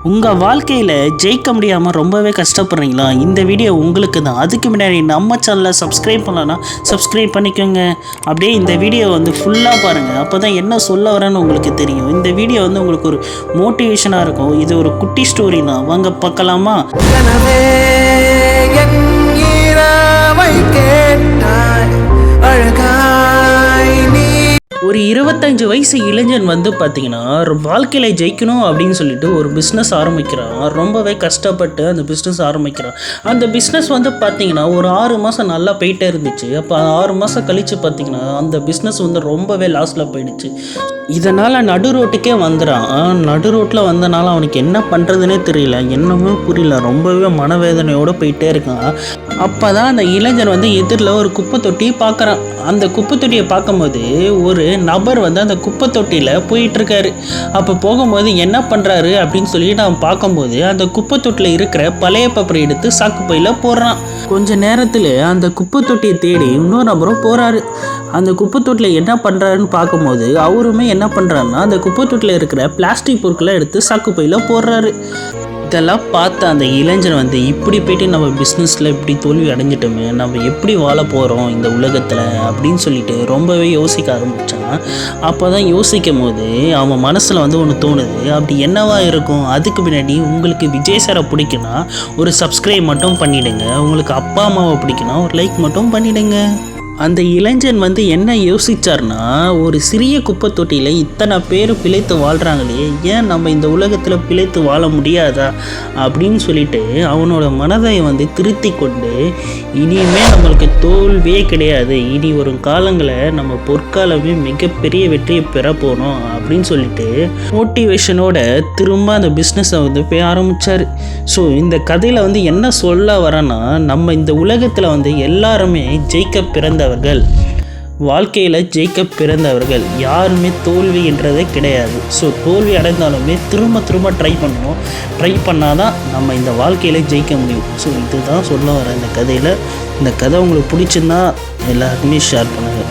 உங்கள் வாழ்க்கையில் ஜெயிக்க முடியாமல் ரொம்பவே கஷ்டப்படுறீங்களா? இந்த வீடியோ உங்களுக்கு தான். அதுக்கு முன்னாடி நம்ம சேனலை சப்ஸ்கிரைப் பண்ணலன்னா சப்ஸ்கிரைப் பண்ணிக்கோங்க. அப்படியே இந்த வீடியோ ஃபுல்லாக பாருங்கள். அப்போ தான் என்ன சொல்ல வரேன்னு உங்களுக்கு தெரியும். இந்த வீடியோ உங்களுக்கு ஒரு மோட்டிவேஷனாக இருக்கும். இது ஒரு குட்டி ஸ்டோரி தான். வாங்க பார்க்கலாமா? ஒரு 25 வயசு இளைஞன் பார்த்தீங்கன்னா வாழ்க்கையில் ஜெயிக்கணும் அப்படின்னு சொல்லிட்டு ஒரு பிஸ்னஸ் ஆரம்பிக்கிறான். ரொம்பவே கஷ்டப்பட்டு அந்த பிஸ்னஸ் ஆரம்பிக்கிறான். அந்த பிஸ்னஸ் பார்த்தீங்கன்னா ஒரு 6 மாதம் நல்லா போயிட்டே இருந்துச்சு. அப்போ 6 மாதம் கழித்து பார்த்தீங்கன்னா அந்த பிஸ்னஸ் ரொம்பவே லாஸில் போயிடுச்சு. இதனால் நடு ரோட்டுக்கே வந்துடான். நடு ரோட்டில் வந்தனால அவனுக்கு என்ன பண்ணுறதுனே தெரியல, என்னமே புரியல. ரொம்பவே மனவேதனையோடு போயிட்டே இருக்கான். அப்போ தான் அந்த இளைஞன் எதிரில் ஒரு குப்பை தொட்டியை பார்க்குறான். அந்த குப்பை தொட்டியை பார்க்கும்போது ஒரு நபர் அந்த குப்பை தொட்டியில் போயிட்டுருக்காரு. அப்போ போகும்போது என்ன பண்ணுறாரு அப்படின்னு சொல்லிட்டு அவன் பார்க்கும்போது அந்த குப்பை தொட்டியில் இருக்கிற பழைய பேப்பரை எடுத்து சாக்கு பையில் போடுறான். கொஞ்ச நேரத்தில் அந்த குப்பை தொட்டியை தேடி இன்னொரு நபரும் போகிறாரு. அந்த குப்பை தொட்டியில் என்ன பண்ணுறாருன்னு பார்க்கும்போது அவருமே என்ன பண்ணுறாருன்னா அந்த குப்பை தொட்டியில் இருக்கிற பிளாஸ்டிக் பொருட்களை எடுத்து சாக்கு பையில் போடுறாரு. இதெல்லாம் பார்த்து அந்த இளைஞன் இப்படி போய்ட்டு நம்ம பிஸ்னஸில் இப்படி தோல்வி அடைஞ்சிட்டோமே, நம்ம எப்படி வாழ போகிறோம் இந்த உலகத்தில் அப்படின்னு சொல்லிட்டு ரொம்பவே யோசிக்க ஆரம்பித்தான். அப்போ தான் யோசிக்கும் போது அவன் மனசில் ஒன்று தோணுது. அப்படி என்னவா இருக்கும்? அதுக்கு முன்னாடி உங்களுக்கு விஜய் சாரை பிடிக்குன்னா ஒரு சப்ஸ்கிரைப் மட்டும் பண்ணிவிடுங்க. உங்களுக்கு அப்பா அம்மாவை பிடிக்குன்னா ஒரு லைக் மட்டும் பண்ணிவிடுங்க. அந்த இளைஞன் என்ன யோசிச்சார்னா, ஒரு சிறிய குப்பை தொட்டியில் இத்தனை பேர் பிழைத்து வாழ்கிறாங்களே, ஏன் நம்ம இந்த உலகத்தில் பிழைத்து வாழ முடியாதா அப்படின்னு சொல்லிட்டு அவனோட மனதை திருத்தி கொண்டு இனிமேல் நம்மளுக்கு தோல்வியே கிடையாது, இனி வரும் காலங்களில் நம்ம பொற்காலமே மிகப்பெரிய வெற்றியை பெற போகிறோம் அப்படின்னு சொல்லிட்டு மோட்டிவேஷனோட திரும்ப அந்த பிஸ்னஸை போய் ஆரம்பித்தார். ஸோ இந்த கதையில் என்ன சொல்ல வரேன்னா, நம்ம இந்த உலகத்தில் எல்லாருமே ஜெயிக்க பிறந்த வாழ்க்கையில் ஜெயிக்க பிறந்தவர்கள் யாருமே தோல்வி என்றதே கிடையாது. ஸோ தோல்வி அடைந்தாலுமே திரும்ப ட்ரை பண்ணணும். ட்ரை பண்ணால் தான் நம்ம இந்த வாழ்க்கையில் ஜெயிக்க முடியும். ஸோ இதுதான் சொல்ல வரேன் இந்த கதையில். இந்த கதை உங்களுக்கு பிடிச்சிருந்தா எல்லாருக்குமே ஷேர் பண்ணுங்கள்.